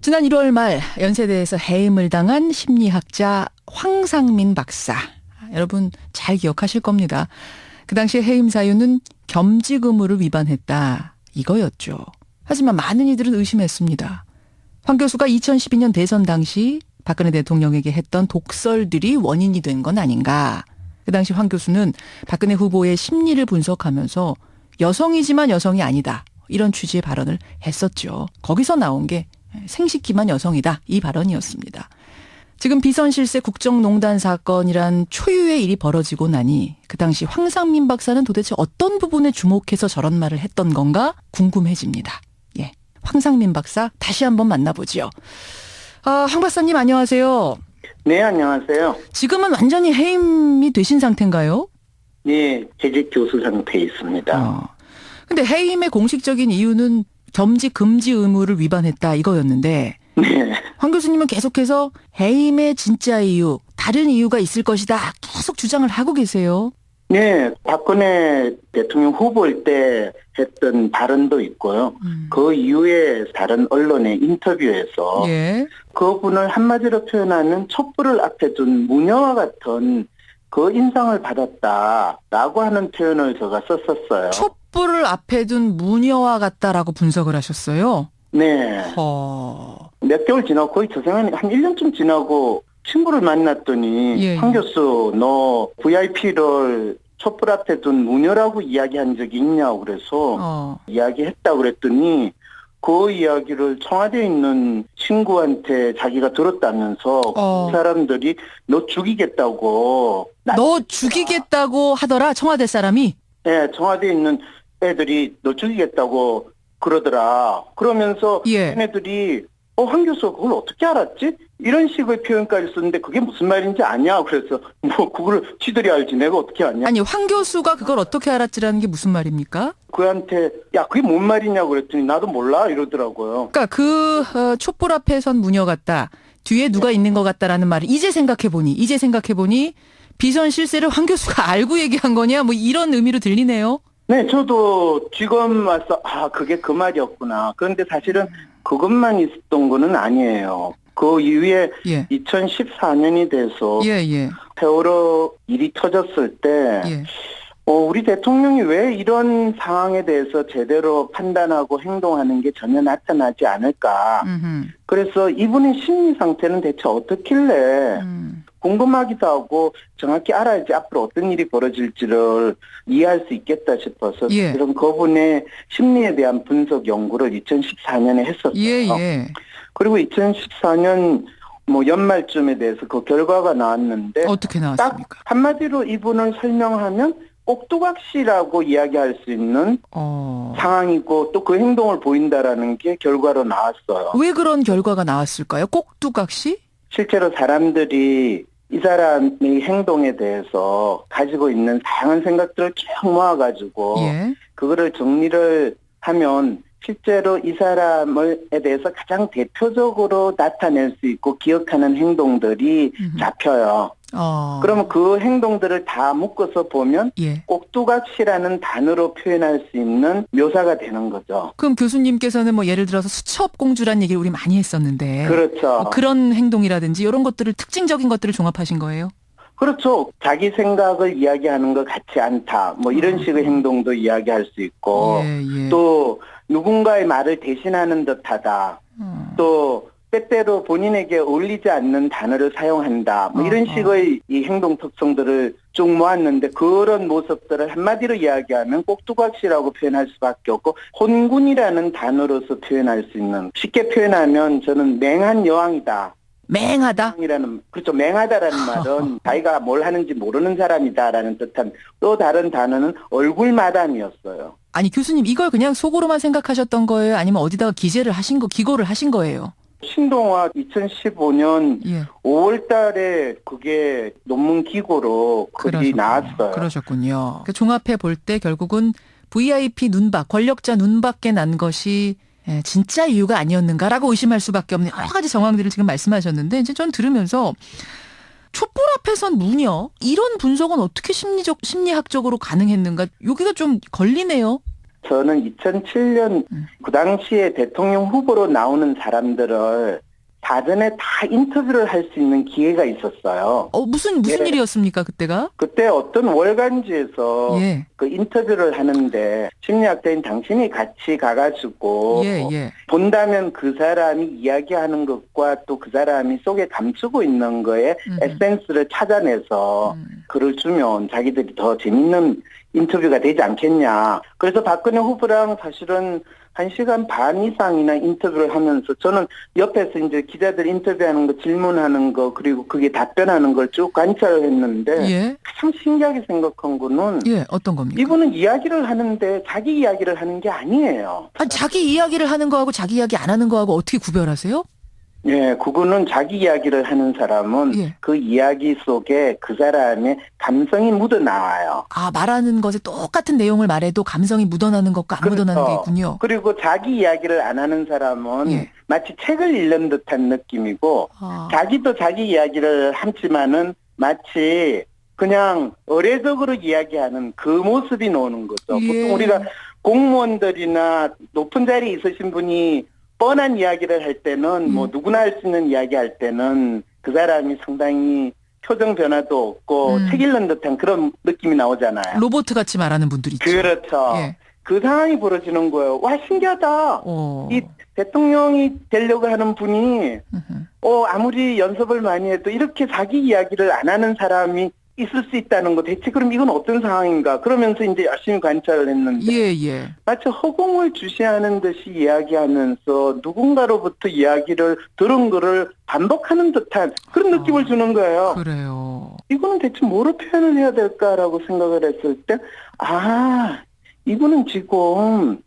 지난 1월 말 연세대에서 해임을 당한 심리학자 황상민 박사. 여러분 잘 기억하실 겁니다. 그 당시 해임 사유는 겸직 의무를 위반했다. 이거였죠. 하지만 많은 이들은 의심했습니다. 황 교수가 2012년 대선 당시 박근혜 대통령에게 했던 독설들이 원인이 된 건 아닌가. 그 당시 황 교수는 박근혜 후보의 심리를 분석하면서 여성이지만 여성이 아니다. 이런 취지의 발언을 했었죠. 거기서 나온 게 생식기만 여성이다. 이 발언이었습니다. 지금 비선실세 국정농단 사건이란 초유의 일이 벌어지고 나니 그 당시 황상민 박사는 도대체 어떤 부분에 주목해서 저런 말을 했던 건가 궁금해집니다. 예, 황상민 박사 다시 한번 만나보죠. 황 박사님 안녕하세요. 네, 안녕하세요. 지금은 완전히 해임이 되신 상태인가요? 네, 해직 교수 상태에 있습니다. 근데 해임의 공식적인 이유는 겸직 금지 의무를 위반했다 이거였는데 네. 황 교수님은 계속해서 해임의 진짜 이유, 다른 이유가 있을 것이다 계속 주장을 하고 계세요. 네, 박근혜 대통령 후보일 때 했던 발언도 있고요. 그 이후에 다른 언론의 인터뷰에서 예. 그분을 한마디로 표현하면 촛불을 앞에 둔 무녀와 같은 그 인상을 받았다라고 하는 표현을 제가 썼었어요. 촛불을 앞에 둔 무녀와 같다라고 분석을 하셨어요. 네. 몇 개월 지나고 거의 저 생각에 한 1년쯤 지나고 친구를 만났더니 예. 황 교수 너 VIP를 촛불 앞에 둔 무녀라고 이야기한 적이 있냐고 그래서 이야기했다고 그랬더니 그 이야기를 청와대에 있는 친구한테 자기가 들었다면서 그 사람들이 너 죽이겠다고. 너 죽이겠다고 하더라 청와대 사람이? 네, 청와대에 있는 애들이 너 죽이겠다고 그러더라. 그러면서 걔네들이 황 교수 그걸 어떻게 알았지? 이런 식의 표현까지 썼는데 그게 무슨 말인지 아냐? 그래서 뭐 그걸 지들이 알지 내가 어떻게 아냐? 아니 황 교수가 그걸 어떻게 알았지라는 게 무슨 말입니까? 그한테 야 그게 뭔 말이냐고 그랬더니 나도 몰라 이러더라고요. 그러니까 그 촛불 앞에 선 무녀 같다. 뒤에 누가 있는 것 같다라는 말을 이제 생각해 보니 비선 실세를 황 교수가 알고 얘기한 거냐? 뭐 이런 의미로 들리네요. 네, 저도 지금 와서 그게 그 말이었구나. 그런데 사실은 그것만 있었던 거는 아니에요. 그 이후에 2014년이 돼서 세월호 일이 터졌을 때 우리 대통령이 왜 이런 상황에 대해서 제대로 판단하고 행동하는 게 전혀 나타나지 않을까. 그래서 이분의 심리 상태는 대체 어떻길래 궁금하기도 하고 정확히 알아야지 앞으로 어떤 일이 벌어질지를 이해할 수 있겠다 싶어서 그런 그분의 심리에 대한 분석 연구를 2014년에 했었어요. 그리고 2014년 연말쯤에 대해서 그 결과가 나왔는데 어떻게 나왔습니까? 딱 한마디로 이분을 설명하면 꼭두각시라고 이야기할 수 있는 상황이고 또 그 행동을 보인다라는 게 결과로 나왔어요. 왜 그런 결과가 나왔을까요? 꼭두각시? 실제로 사람들이 이 사람의 행동에 대해서 가지고 있는 다양한 생각들을 쭉 모아가지고 그거를 정리를 하면 실제로 이 사람에 대해서 가장 대표적으로 나타낼 수 있고 기억하는 행동들이 잡혀요. 그러면 그 행동들을 다 묶어서 보면 꼭두각시라는 단어로 표현할 수 있는 묘사가 되는 거죠. 그럼 교수님께서는 뭐 예를 들어서 수첩공주란 얘기를 우리 많이 했었는데 그렇죠. 뭐 그런 행동이라든지 이런 것들을 특징적인 것들을 종합하신 거예요? 그렇죠. 자기 생각을 이야기하는 것 같지 않다. 뭐 이런 식의 행동도 이야기할 수 있고 또 누군가의 말을 대신하는 듯하다. 또 때때로 본인에게 어울리지 않는 단어를 사용한다. 뭐 이런 식의 이 행동 특성들을 쭉 모았는데 그런 모습들을 한마디로 이야기하면 꼭두각시라고 표현할 수밖에 없고 혼군이라는 단어로서 표현할 수 있는 쉽게 표현하면 저는 맹한 여왕이다. 맹하다? 그렇죠. 맹하다라는 말은 자기가 뭘 하는지 모르는 사람이다라는 뜻한 또 다른 단어는 얼굴마담이었어요. 아니 교수님 이걸 그냥 속으로만 생각하셨던 거예요? 아니면 어디다가 기고를 하신 거예요? 신동아 2015년 5월 달에 그게 논문 기고로 글이 나왔어요. 그러셨군요. 종합해 볼 때 결국은 VIP 눈박, 권력자 눈밖에 난 것이 진짜 이유가 아니었는가라고 의심할 수밖에 없는 여러 가지 정황들을 지금 말씀하셨는데 이제 전 들으면서 촛불 앞에 선 무녀 이런 분석은 어떻게 심리학적으로 가능했는가? 여기가 좀 걸리네요. 저는 2007년 그 당시에 대통령 후보로 나오는 사람들을 사전에 다 인터뷰를 할 수 있는 기회가 있었어요. 무슨 일이었습니까, 그때가? 그때 어떤 월간지에서 그 인터뷰를 하는데 심리학자인 당신이 같이 가가지고 본다면 그 사람이 이야기하는 것과 또 그 사람이 속에 감추고 있는 거에 에센스를 찾아내서 글을 주면 자기들이 더 재밌는 인터뷰가 되지 않겠냐. 그래서 박근혜 후보랑 사실은 1시간 반 이상이나 인터뷰를 하면서 저는 옆에서 이제 기자들 인터뷰하는 거, 질문하는 거, 그리고 그게 답변하는 걸 쭉 관찰을 했는데 참 신기하게 생각한 거는 어떤 겁니까? 이분은 이야기를 하는데 자기 이야기를 하는 게 아니에요. 자기 이야기를 하는 거하고 자기 이야기 안 하는 거하고 어떻게 구별하세요? 그거는 자기 이야기를 하는 사람은 그 이야기 속에 그 사람의 감성이 묻어나와요. 말하는 것에 똑같은 내용을 말해도 감성이 묻어나는 것과 안 묻어나는 게 있군요. 그리고 자기 이야기를 안 하는 사람은 마치 책을 읽는 듯한 느낌이고 자기도 자기 이야기를 함지만은 마치 그냥 의례적으로 이야기하는 그 모습이 나오는 거죠. 보통 우리가 공무원들이나 높은 자리에 있으신 분이 뻔한 이야기를 할 때는 뭐 누구나 할 수 있는 이야기 할 때는 그 사람이 상당히 표정 변화도 없고 책 읽는 듯한 그런 느낌이 나오잖아요. 로봇 같이 말하는 분들이 있죠. 그렇죠. 그 상황이 벌어지는 거예요. 와, 신기하다. 이 대통령이 되려고 하는 분이 아무리 연습을 많이 해도 이렇게 자기 이야기를 안 하는 사람이 있을 수 있다는 거. 대체 그럼 이건 어떤 상황인가? 그러면서 이제 열심히 관찰을 했는데 마치 허공을 주시하는 듯이 이야기하면서 누군가로부터 이야기를 들은 거를 반복하는 듯한 그런 느낌을 주는 거예요. 그래요. 이거는 대체 뭐로 표현을 해야 될까라고 생각을 했을 때 이분은 지금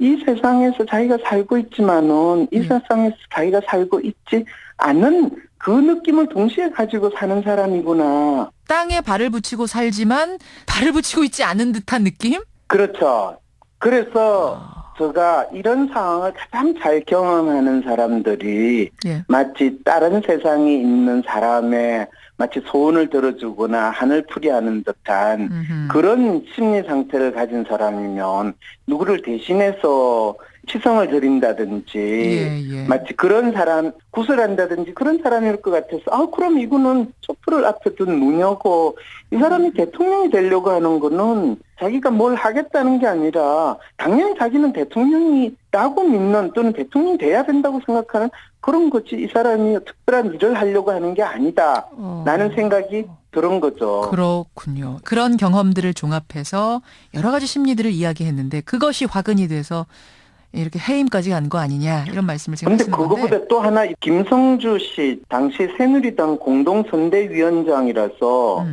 이 세상에서 자기가 살고 있지만은 이 세상에서 자기가 살고 있지 않은 그 느낌을 동시에 가지고 사는 사람이구나. 땅에 발을 붙이고 살지만 발을 붙이고 있지 않은 듯한 느낌? 그렇죠. 그래서 제가 이런 상황을 가장 잘 경험하는 사람들이 마치 다른 세상에 있는 사람의 마치 소원을 들어주거나 하늘풀이하는 듯한 그런 심리 상태를 가진 사람이면 누구를 대신해서 치성을 드린다든지 마치 그런 사람 구슬한다든지 그런 사람일 것 같아서 그럼 이거는 촛불을 앞에 둔 무녀고 이 사람이 대통령이 되려고 하는 거는 자기가 뭘 하겠다는 게 아니라 당연히 자기는 대통령이라고 믿는 또는 대통령이 돼야 된다고 생각하는 그런 거지 이 사람이 특별한 일을 하려고 하는 게 아니다 라는 생각이 들은 거죠. 그렇군요. 그런 경험들을 종합해서 여러 가지 심리들을 이야기했는데 그것이 화근이 돼서 이렇게 해임까지 간 거 아니냐 이런 말씀을 제가 하시는 건데. 그런데 그거보다 또 하나 김성주 씨 당시 새누리당 공동선대위원장이라서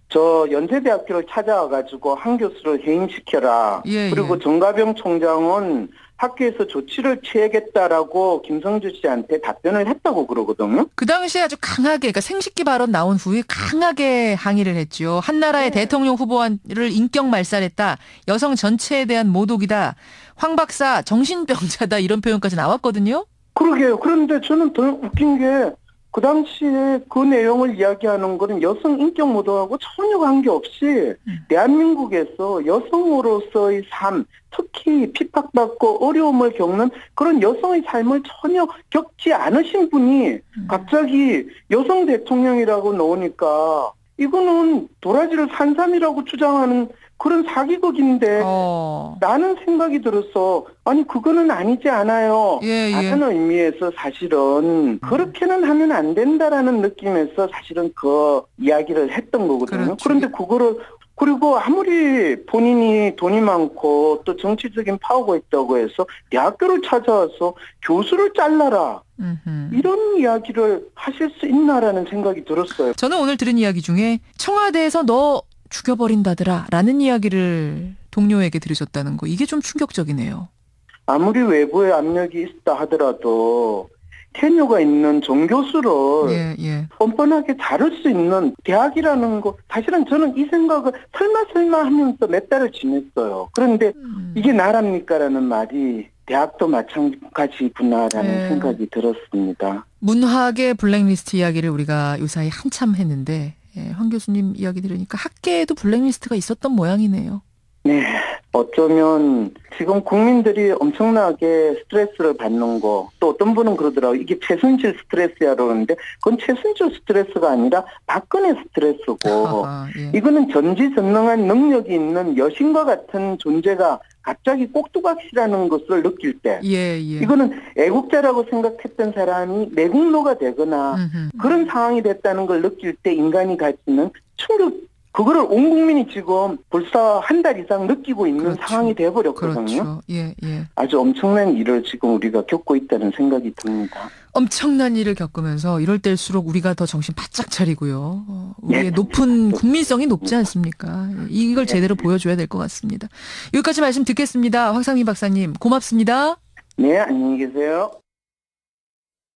저 연세대학교를 찾아와가지고 한 교수를 해임시켜라. 그리고 정가병 총장은 학교에서 조치를 취하겠다라고 김성주 씨한테 답변을 했다고 그러거든요. 그 당시에 아주 강하게, 그러니까 생식기 발언 나온 후에 강하게 항의를 했죠. 한나라의 대통령 후보를 인격 말살했다. 여성 전체에 대한 모독이다. 황 박사 정신병자다. 이런 표현까지 나왔거든요. 그러게요. 그런데 저는 더 웃긴 게 그 당시에 그 내용을 이야기하는 거는 여성 인격 모독하고 전혀 관계없이 대한민국에서 여성으로서의 삶, 특히 핍박받고 어려움을 겪는 그런 여성의 삶을 전혀 겪지 않으신 분이 갑자기 여성 대통령이라고 나오니까 이거는 도라지를 산삼이라고 주장하는 그런 사기극인데 라는 생각이 들어서 아니 그거는 아니지 않아요. 다른 의미에서 사실은 그렇게는 하면 안 된다라는 느낌에서 사실은 그 이야기를 했던 거거든요. 그런데 그거를 그리고 아무리 본인이 돈이 많고 또 정치적인 파워가 있다고 해서 대학교를 찾아와서 교수를 잘라라. 이런 이야기를 하실 수 있나라는 생각이 들었어요. 저는 오늘 들은 이야기 중에 청와대에서 너 죽여버린다더라 라는 이야기를 동료에게 들으셨다는 거 이게 좀 충격적이네요. 아무리 외부의 압력이 있다 하더라도 테뉴가 있는 정교수를 뻔뻔하게 다룰 수 있는 대학이라는 거 사실은 저는 이 생각을 설마 하면서 몇 달을 지냈어요. 그런데 이게 나랍니까라는 말이 대학도 마찬가지구나라는 생각이 들었습니다. 문학의 블랙리스트 이야기를 우리가 요사이 한참 했는데 황 교수님 이야기 들으니까 학계에도 블랙리스트가 있었던 모양이네요. 네. 어쩌면 지금 국민들이 엄청나게 스트레스를 받는 거, 또 어떤 분은 그러더라고요. 이게 최순실 스트레스야 그러는데 그건 최순실 스트레스가 아니라 박근혜 스트레스고 예. 이거는 전지전능한 능력이 있는 여신과 같은 존재가 갑자기 꼭두각시라는 것을 느낄 때 이거는 애국자라고 생각했던 사람이 내국노가 되거나 그런 상황이 됐다는 걸 느낄 때 인간이 가지는 충격, 그거를 온 국민이 지금 벌써 한 달 이상 느끼고 있는 상황이 돼버렸거든요. 그렇죠. 예. 아주 엄청난 일을 지금 우리가 겪고 있다는 생각이 듭니다. 엄청난 일을 겪으면서 이럴 때일수록 우리가 더 정신 바짝 차리고요. 우리의 높은 국민성이 높지 않습니까? 이걸 제대로 보여줘야 될 것 같습니다. 여기까지 말씀 듣겠습니다. 황상민 박사님 고맙습니다. 네, 안녕히 계세요.